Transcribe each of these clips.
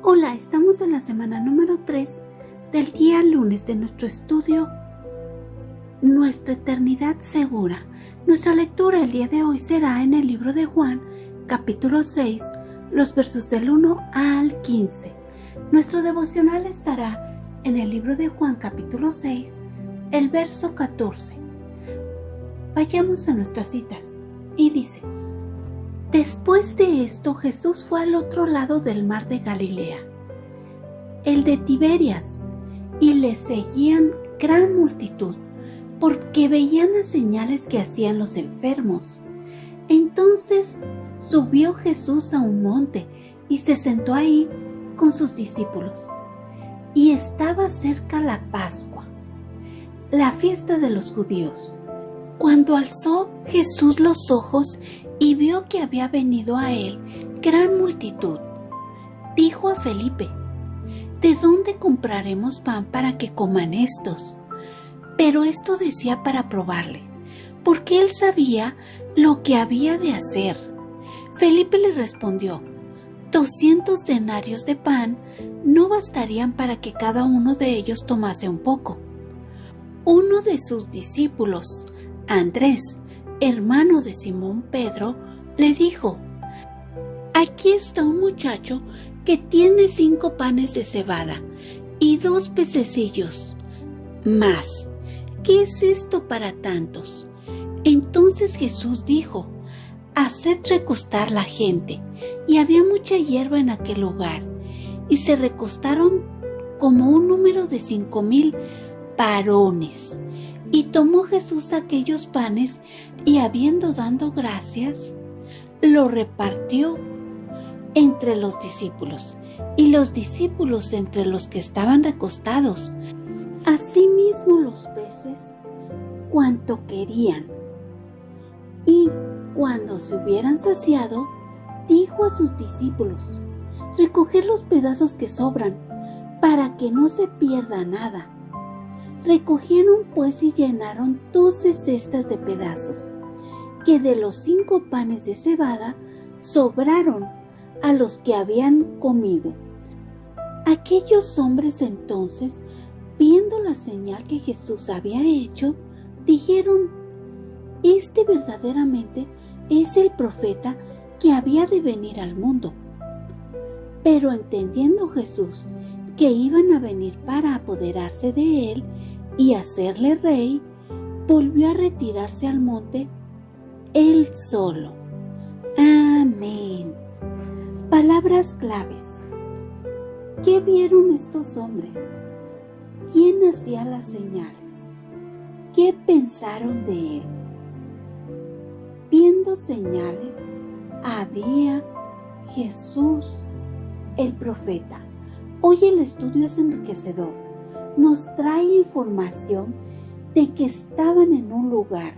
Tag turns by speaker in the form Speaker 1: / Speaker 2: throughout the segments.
Speaker 1: Hola, estamos en la semana número 3 del día lunes de nuestro estudio Nuestra Eternidad Segura. Nuestra lectura el día de hoy será en el libro de Juan, capítulo 6, los versos del 1 al 15. Nuestro devocional estará en el libro de Juan, capítulo 6, el verso 14. Vayamos a nuestras citas y dice: Después de esto, Jesús fue al otro lado del mar de Galilea, el de Tiberias, y le seguían gran multitud, porque veían las señales que hacían los enfermos. Entonces subió Jesús a un monte y se sentó ahí con sus discípulos. Y estaba cerca la Pascua, la fiesta de los judíos. Cuando alzó Jesús los ojos y vio que había venido a él gran multitud, dijo a Felipe: ¿De dónde compraremos pan para que coman estos? Pero esto decía para probarle, porque él sabía lo que había de hacer. Felipe le respondió: 200 denarios de pan no bastarían para que cada uno de ellos tomase un poco. Uno de sus discípulos, Andrés, hermano de Simón Pedro, le dijo: Aquí está un muchacho que tiene 5 panes de cebada y 2 pececillos. Mas, ¿qué es esto para tantos? Entonces Jesús dijo: Haced recostar la gente. Y había mucha hierba en aquel lugar, y se recostaron como un número de 5,000 varones. Y tomó Jesús aquellos panes, y habiendo dado gracias, lo repartió entre los discípulos, y los discípulos entre los que estaban recostados. Asimismo los peces, cuanto querían. Y cuando se hubieran saciado, dijo a sus discípulos: Recoged los pedazos que sobran, para que no se pierda nada. Recogieron pues y llenaron 12 cestas de pedazos, que de los 5 panes de cebada sobraron a los que habían comido. Aquellos hombres entonces, viendo la señal que Jesús había hecho, dijeron: Este verdaderamente es el profeta que había de venir al mundo. Pero entendiendo Jesús que iban a venir para apoderarse de él y hacerle rey, volvió a retirarse al monte él solo. Amén. Palabras claves. ¿Qué vieron estos hombres? ¿Quién hacía las señales? ¿Qué pensaron de él? Viendo señales, había Jesús, el profeta. Hoy el estudio es enriquecedor. Nos trae información de que estaban en un lugar.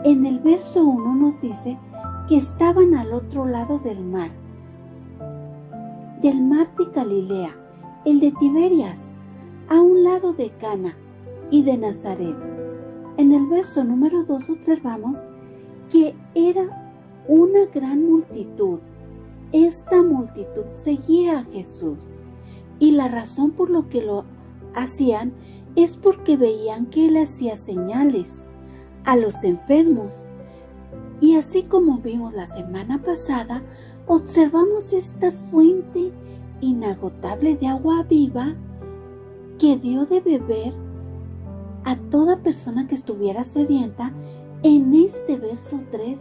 Speaker 1: En el verso 1 nos dice que estaban al otro lado del mar de Galilea, el de Tiberias, a un lado de Cana y de Nazaret. En el verso número 2 observamos que era una gran multitud. Esta multitud seguía a Jesús, y la razón por lo que lo hacían es porque veían que él hacía señales a los enfermos. Y así como vimos la semana pasada, observamos esta fuente inagotable de agua viva que dio de beber a toda persona que estuviera sedienta. En este verso 3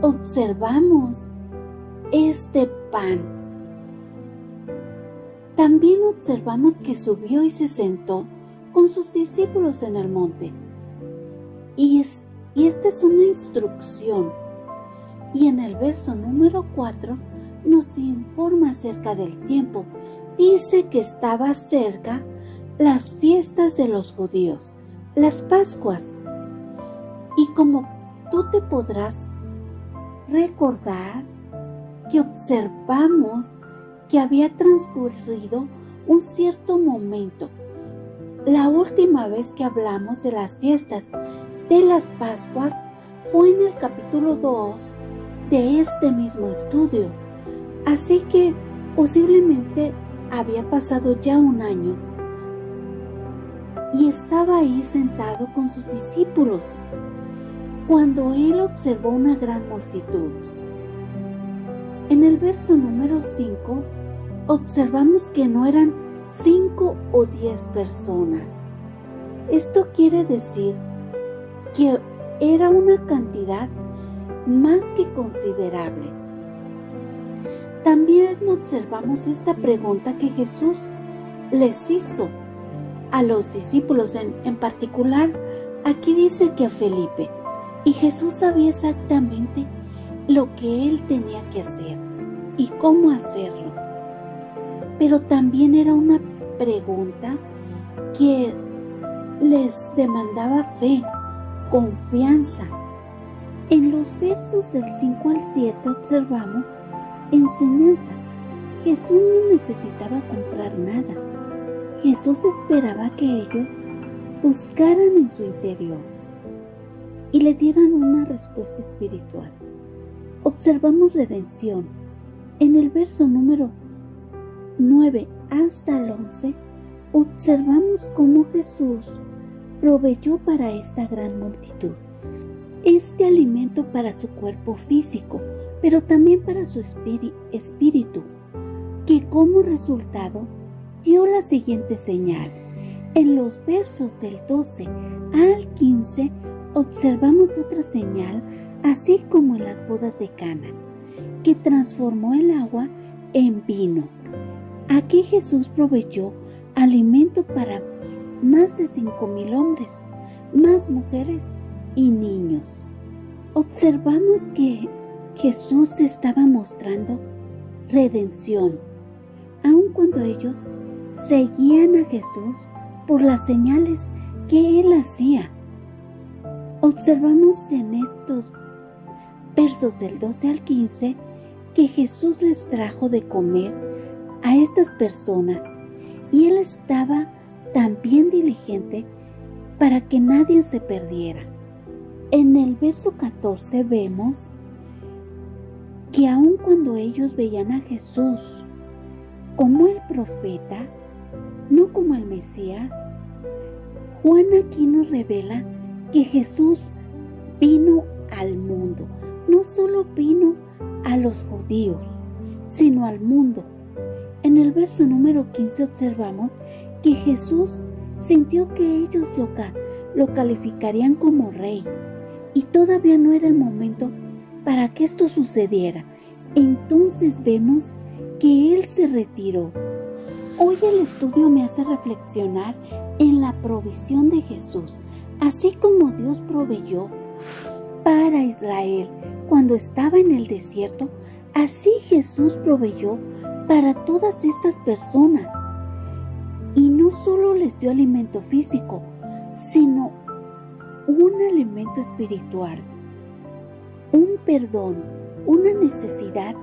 Speaker 1: observamos este pan. También observamos que subió y se sentó con sus discípulos en el monte. Y esta es una instrucción. Y en el verso número 4 nos informa acerca del tiempo. Dice que estaba cerca las fiestas de los judíos, las Pascuas. Y como tú te podrás recordar, que observamos que había transcurrido un cierto momento. La última vez que hablamos de las fiestas de las Pascuas fue en el capítulo 2 de este mismo estudio. Así que Posiblemente había pasado ya un año y estaba ahí sentado con sus discípulos cuando él observó una gran multitud. En el verso número 5 observamos que no eran 5 o 10 personas. Esto quiere decir que era una cantidad más que considerable. También observamos esta pregunta que Jesús les hizo a los discípulos, en particular, aquí dice que a Felipe, y Jesús sabía exactamente lo que él tenía que hacer y cómo hacerlo. Pero también era una pregunta que les demandaba fe, confianza. En los versos del 5 al 7 observamos enseñanza. Jesús no necesitaba comprar nada. Jesús esperaba que ellos buscaran en su interior y le dieran una respuesta espiritual. Observamos redención. En el verso número 9 hasta el 11, observamos cómo Jesús proveyó para esta gran multitud este alimento para su cuerpo físico, pero también para su espíritu, que como resultado dio la siguiente señal. En los versos del 12 al 15 observamos otra señal, así como en las bodas de Cana, que transformó el agua en vino. Aquí Jesús proveyó alimento para más de 5,000 hombres, más mujeres y niños. Observamos que Jesús estaba mostrando redención, aun cuando ellos seguían a Jesús por las señales que él hacía. Observamos en estos versos del 12 al 15 que Jesús les trajo de comer a estas personas y él estaba también diligente para que nadie se perdiera. En el verso 14 vemos que aun cuando ellos veían a Jesús como el profeta, no como el Mesías, Juan aquí nos revela que Jesús vino al mundo. No solo vino a los judíos, sino al mundo. En el verso número 15 observamos que Jesús sintió que ellos lo calificarían como rey y todavía no era el momento para que esto sucediera. Entonces vemos que él se retiró. Hoy el estudio me hace reflexionar en la provisión de Jesús, así como Dios proveyó para Israel cuando estaba en el desierto, así Jesús proveyó para todas estas personas. Y no solo les dio alimento físico, sino un alimento espiritual, un perdón, una necesidad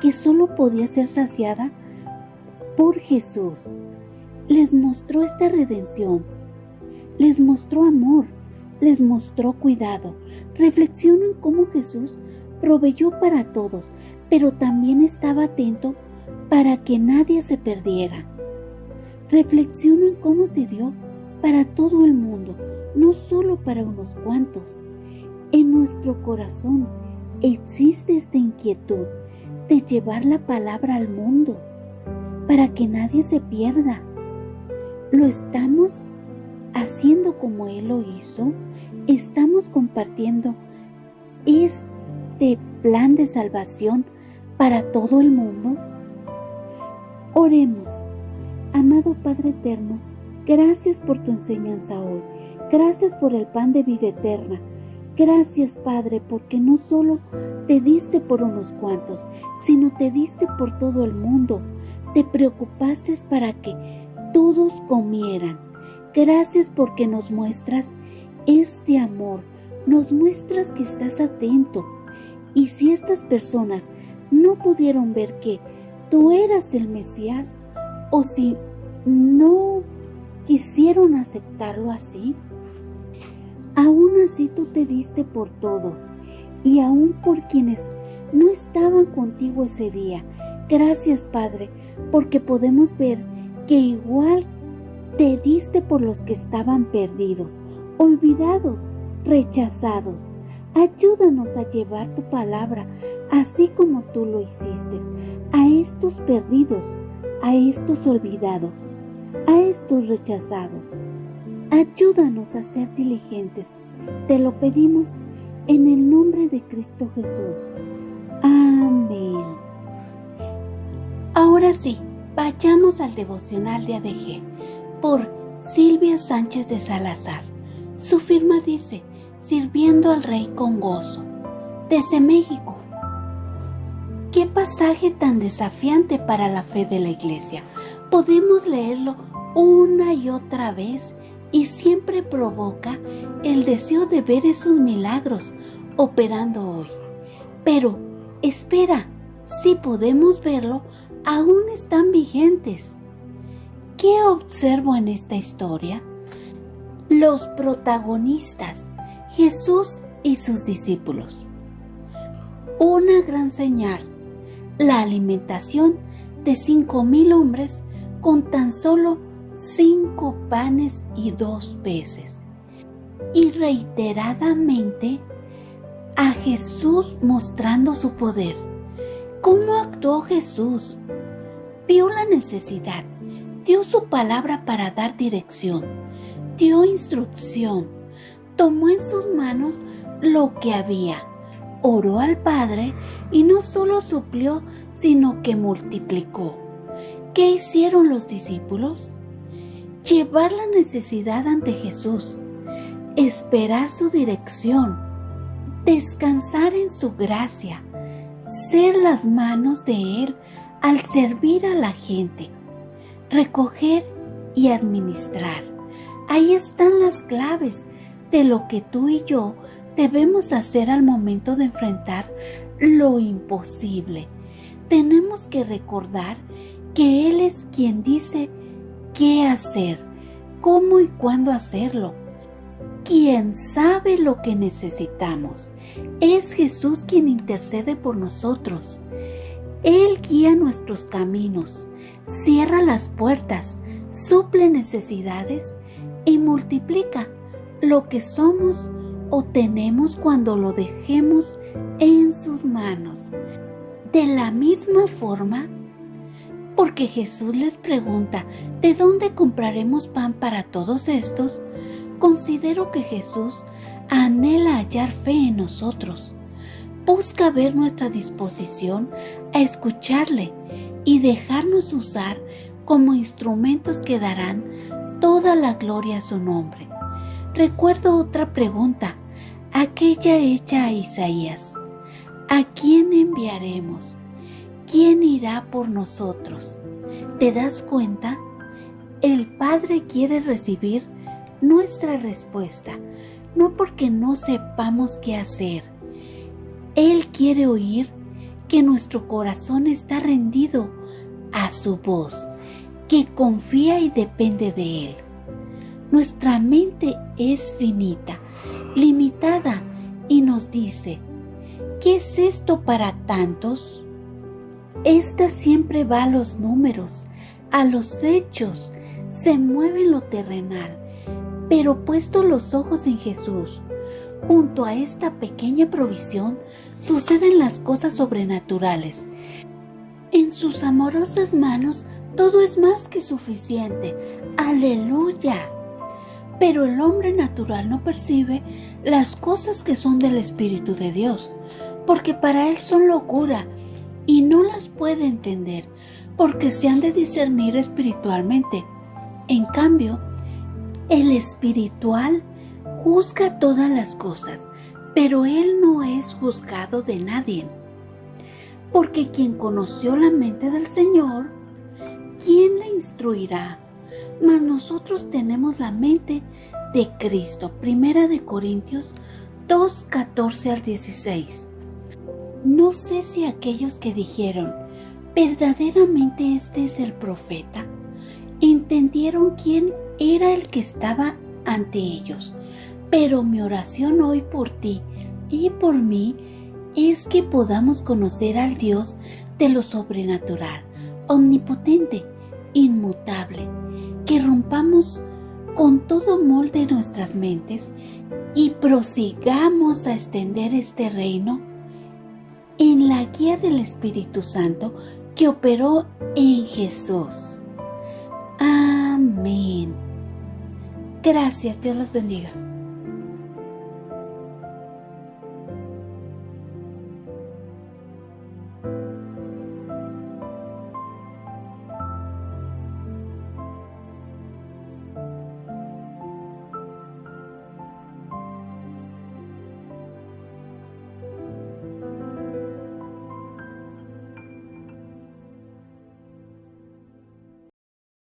Speaker 1: que solo podía ser saciada por Jesús. Les mostró esta redención, les mostró amor, les mostró cuidado. Reflexionan cómo Jesús proveyó para todos, pero también estaba atento para que nadie se perdiera. Reflexionan cómo se dio para todo el mundo, no solo para unos cuantos. En nuestro corazón existe esta inquietud de llevar la palabra al mundo para que nadie se pierda. ¿Lo estamos haciendo como Él lo hizo? ¿Estamos compartiendo este plan de salvación para todo el mundo? Oremos. Amado Padre eterno, gracias por tu enseñanza hoy. Gracias por el pan de vida eterna. Gracias, Padre, porque no solo te diste por unos cuantos, sino te diste por todo el mundo. Te preocupaste para que todos comieran. Gracias porque nos muestras este amor, nos muestras que estás atento. Y si estas personas no pudieron ver que tú eras el Mesías, o si no quisieron aceptarlo así, aún así tú te diste por todos, y aún por quienes no estaban contigo ese día. Gracias, Padre, porque podemos ver que igual te diste por los que estaban perdidos, olvidados, rechazados. Ayúdanos a llevar tu palabra, así como tú lo hiciste, a estos perdidos, a estos olvidados, a estos rechazados. Ayúdanos a ser diligentes. Te lo pedimos en el nombre de Cristo Jesús. Amén. Ahora sí, vayamos al devocional de ADG por Silvia Sánchez de Salazar. Su firma dice: sirviendo al Rey con gozo. Desde México. ¡Qué pasaje tan desafiante para la fe de la Iglesia! Podemos leerlo una y otra vez y siempre provoca el deseo de ver esos milagros operando hoy. Pero, espera, si podemos verlo, aún están vigentes. ¿Qué observo en esta historia? Los protagonistas, Jesús y sus discípulos. Una gran señal, la alimentación de 5,000 hombres con tan solo 5 panes y 2 peces. Y reiteradamente a Jesús mostrando su poder. ¿Cómo actuó Jesús? Vio la necesidad, dio su palabra para dar dirección, dio instrucción, tomó en sus manos lo que había, oró al Padre y no solo suplió, sino que multiplicó. ¿Qué hicieron los discípulos? Llevar la necesidad ante Jesús, esperar su dirección, descansar en su gracia, ser las manos de Él al servir a la gente, recoger y administrar. Ahí están las claves de lo que tú y yo debemos hacer al momento de enfrentar lo imposible. Tenemos que recordar que Él es quien dice qué hacer, cómo y cuándo hacerlo. Quien sabe lo que necesitamos. Es Jesús quien intercede por nosotros. Él guía nuestros caminos, cierra las puertas, suple necesidades y multiplica lo que somos o tenemos cuando lo dejemos en sus manos. De la misma forma, porque Jesús les pregunta, ¿de dónde compraremos pan para todos estos? Considero que Jesús anhela hallar fe en nosotros. Busca ver nuestra disposición a escucharle y dejarnos usar como instrumentos que darán toda la gloria a su nombre. Recuerdo otra pregunta, aquella hecha a Isaías. ¿A quién enviaremos? ¿Quién irá por nosotros? ¿Te das cuenta? El Padre quiere recibir nuestra respuesta, no porque no sepamos qué hacer. Él quiere oír que nuestro corazón está rendido a su voz, que confía y depende de Él. Nuestra mente es finita, limitada, y nos dice, ¿qué es esto para tantos? Esta siempre va a los números, a los hechos, se mueve en lo terrenal, pero puesto los ojos en Jesús, junto a esta pequeña provisión, suceden las cosas sobrenaturales. En sus amorosas manos todo es más que suficiente. ¡Aleluya! Pero el hombre natural no percibe las cosas que son del Espíritu de Dios, porque para él son locura y no las puede entender, porque se han de discernir espiritualmente. En cambio, el espiritual juzga todas las cosas, pero él no es juzgado de nadie. Porque quien conoció la mente del Señor, ¿quién le instruirá? Mas nosotros tenemos la mente de Cristo. 1 de Corintios 2, 14 al 16. No sé si aquellos que dijeron, ¿verdaderamente este es el profeta?, entendieron quién era el que estaba ante ellos. Pero mi oración hoy por ti y por mí es que podamos conocer al Dios de lo sobrenatural. omnipotente, inmutable, que rompamos con todo molde nuestras mentes y prosigamos a extender este reino en la guía del Espíritu Santo que operó en Jesús. Amén. Gracias, Dios los bendiga.